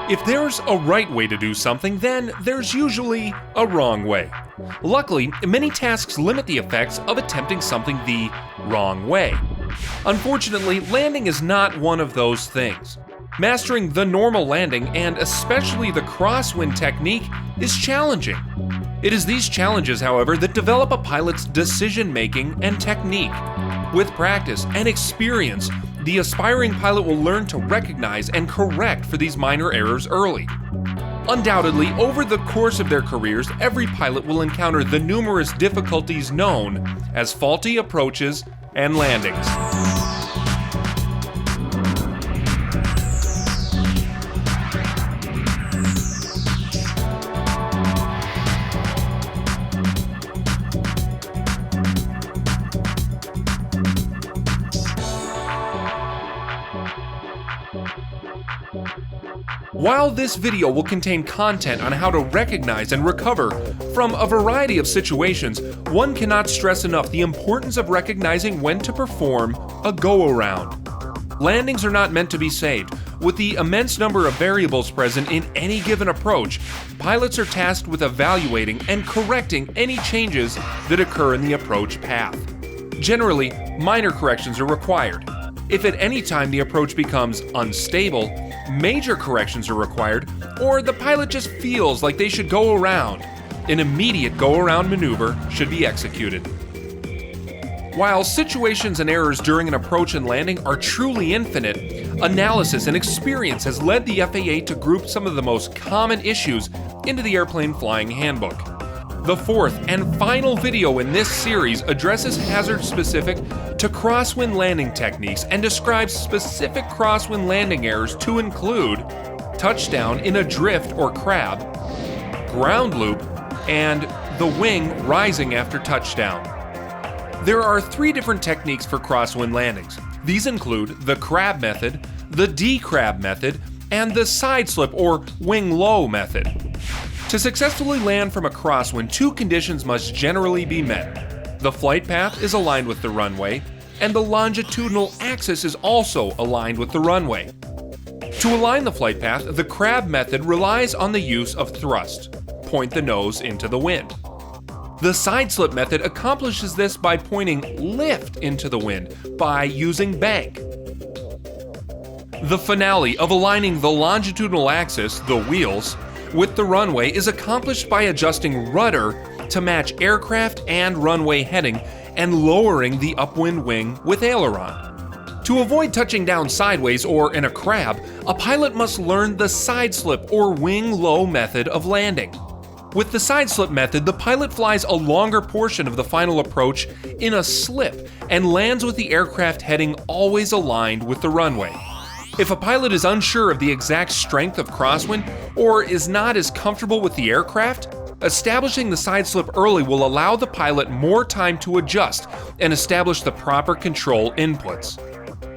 If there's a right way to do something, then there's usually a wrong way. Luckily, many tasks limit the effects of attempting something the wrong way. Unfortunately, landing is not one of those things. Mastering the normal landing, and especially the crosswind technique, is challenging. It is these challenges, however, that develop a pilot's decision-making and technique. With practice and experience, the aspiring pilot will learn to recognize and correct for these minor errors early. Undoubtedly, over the course of their careers, every pilot will encounter the numerous difficulties known as faulty approaches and landings. While this video will contain content on how to recognize and recover from a variety of situations, one cannot stress enough the importance of recognizing when to perform a go-around. Landings are not meant to be saved. With the immense number of variables present in any given approach, pilots are tasked with evaluating and correcting any changes that occur in the approach path. Generally, minor corrections are required. If at any time the approach becomes unstable, major corrections are required, or the pilot just feels like they should go around, an immediate go-around maneuver should be executed. While situations and errors during an approach and landing are truly infinite, analysis and experience has led the FAA to group some of the most common issues into the Airplane Flying Handbook. The fourth and final video in this series addresses hazards specific to crosswind landing techniques and describes specific crosswind landing errors to include touchdown in a drift or crab, ground loop, and the wing rising after touchdown. There are 3 different techniques for crosswind landings. These include the crab method, the D-crab method, and the side slip or wing low method. To successfully land from a crosswind, 2 conditions must generally be met. The flight path is aligned with the runway, and the longitudinal axis is also aligned with the runway. To align the flight path, the crab method relies on the use of thrust. Point the nose into the wind. The side slip method accomplishes this by pointing lift into the wind by using bank. The finale of aligning the longitudinal axis, the wheels, with the runway is accomplished by adjusting rudder to match aircraft and runway heading and lowering the upwind wing with aileron. To avoid touching down sideways or in a crab, a pilot must learn the side slip or wing low method of landing. With the side slip method, the pilot flies a longer portion of the final approach in a slip and lands with the aircraft heading always aligned with the runway. If a pilot is unsure of the exact strength of crosswind or is not as comfortable with the aircraft, establishing the side slip early will allow the pilot more time to adjust and establish the proper control inputs.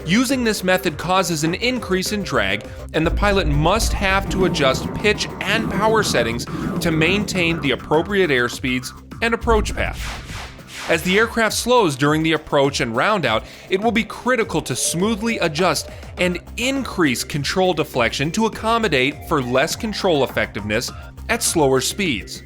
Using this method causes an increase in drag, and the pilot must have to adjust pitch and power settings to maintain the appropriate airspeeds and approach path. As the aircraft slows during the approach and roundout, it will be critical to smoothly adjust and increase control deflection to accommodate for less control effectiveness at slower speeds.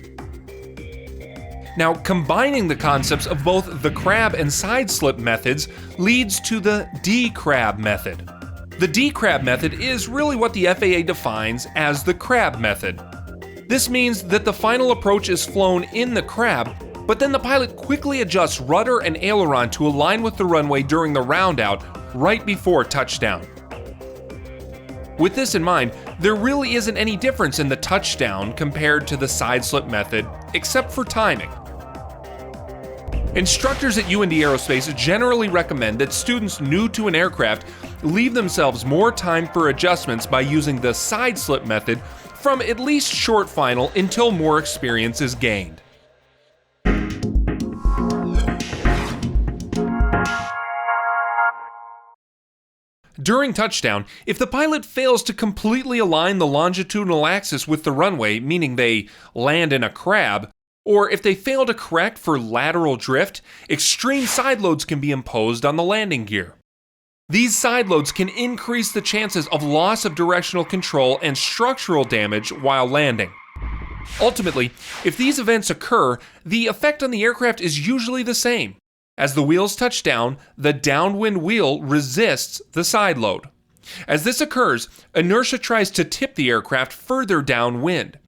Now, combining the concepts of both the crab and side slip methods leads to the D-crab method. The D-crab method is really what the FAA defines as the crab method. This means that the final approach is flown in the crab, but then the pilot quickly adjusts rudder and aileron to align with the runway during the roundout right before touchdown. With this in mind, there really isn't any difference in the touchdown compared to the side slip method, except for timing. Instructors at UND Aerospace generally recommend that students new to an aircraft leave themselves more time for adjustments by using the side slip method from at least short final until more experience is gained. During touchdown, if the pilot fails to completely align the longitudinal axis with the runway, meaning they land in a crab, or if they fail to correct for lateral drift, extreme side loads can be imposed on the landing gear. These side loads can increase the chances of loss of directional control and structural damage while landing. Ultimately, if these events occur, the effect on the aircraft is usually the same. As the wheels touch down, the downwind wheel resists the side load. As this occurs, inertia tries to tip the aircraft further downwind.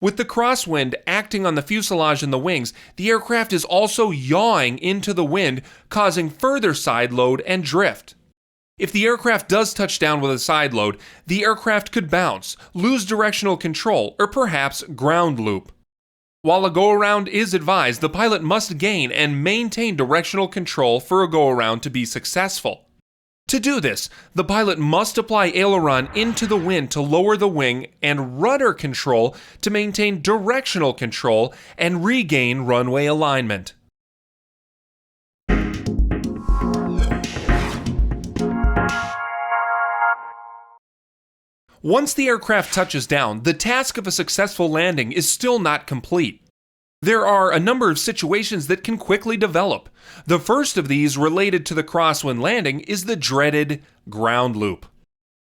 With the crosswind acting on the fuselage and the wings, the aircraft is also yawing into the wind, causing further side load and drift. If the aircraft does touch down with a side load, the aircraft could bounce, lose directional control, or perhaps ground loop. While a go-around is advised, the pilot must gain and maintain directional control for a go-around to be successful. To do this, the pilot must apply aileron into the wind to lower the wing and rudder control to maintain directional control and regain runway alignment. Once the aircraft touches down, the task of a successful landing is still not complete. There are a number of situations that can quickly develop. The first of these, related to the crosswind landing, is the dreaded ground loop.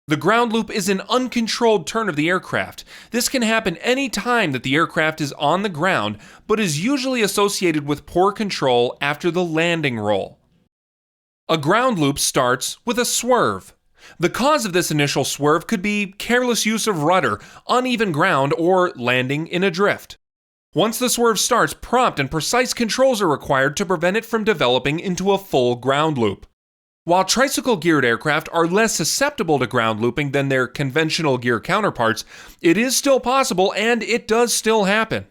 The ground loop is an uncontrolled turn of the aircraft. This can happen any time that the aircraft is on the ground, but is usually associated with poor control after the landing roll. A ground loop starts with a swerve. The cause of this initial swerve could be careless use of rudder, uneven ground, or landing in a drift. Once the swerve starts, prompt and precise controls are required to prevent it from developing into a full ground loop. While tricycle-geared aircraft are less susceptible to ground looping than their conventional gear counterparts, it is still possible and it does still happen.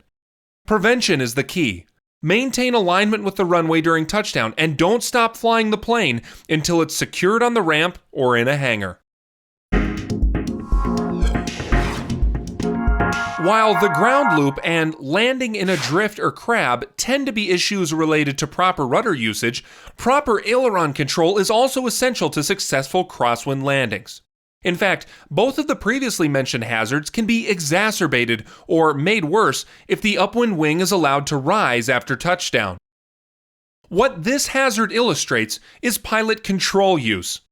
Prevention is the key. Maintain alignment with the runway during touchdown and don't stop flying the plane until it's secured on the ramp or in a hangar. While the ground loop and landing in a drift or crab tend to be issues related to proper rudder usage, proper aileron control is also essential to successful crosswind landings. In fact, both of the previously mentioned hazards can be exacerbated or made worse if the upwind wing is allowed to rise after touchdown. What this hazard illustrates is pilot control use.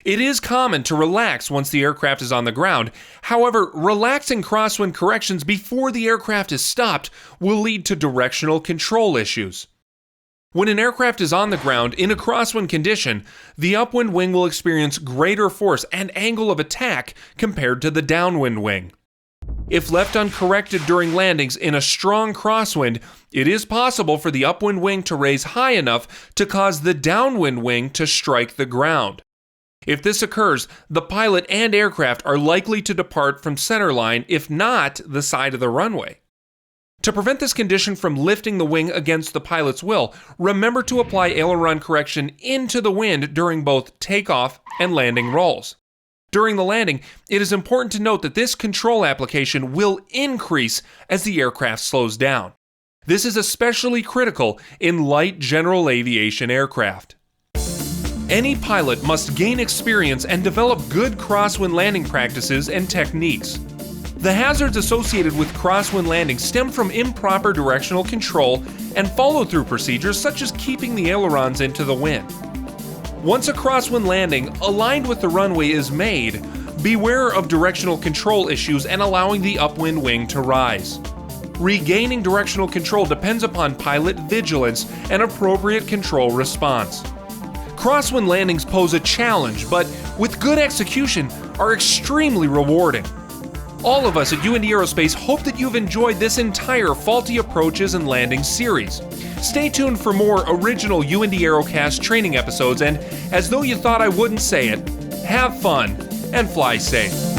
It is common to relax once the aircraft is on the ground. However, relaxing crosswind corrections before the aircraft is stopped will lead to directional control issues. When an aircraft is on the ground in a crosswind condition, the upwind wing will experience greater force and angle of attack compared to the downwind wing. If left uncorrected during landings in a strong crosswind, it is possible for the upwind wing to raise high enough to cause the downwind wing to strike the ground. If this occurs, the pilot and aircraft are likely to depart from centerline, if not the side of the runway. To prevent this condition from lifting the wing against the pilot's will, remember to apply aileron correction into the wind during both takeoff and landing rolls. During the landing, it is important to note that this control application will increase as the aircraft slows down. This is especially critical in light general aviation aircraft. Any pilot must gain experience and develop good crosswind landing practices and techniques. The hazards associated with crosswind landing stem from improper directional control and follow-through procedures such as keeping the ailerons into the wind. Once a crosswind landing aligned with the runway is made, beware of directional control issues and allowing the upwind wing to rise. Regaining directional control depends upon pilot vigilance and appropriate control response. Crosswind landings pose a challenge, but with good execution are extremely rewarding. All of us at UND Aerospace hope that you've enjoyed this entire Faulty Approaches and Landings series. Stay tuned for more original UND Aerocast training episodes, and as though you thought I wouldn't say it, have fun and fly safe.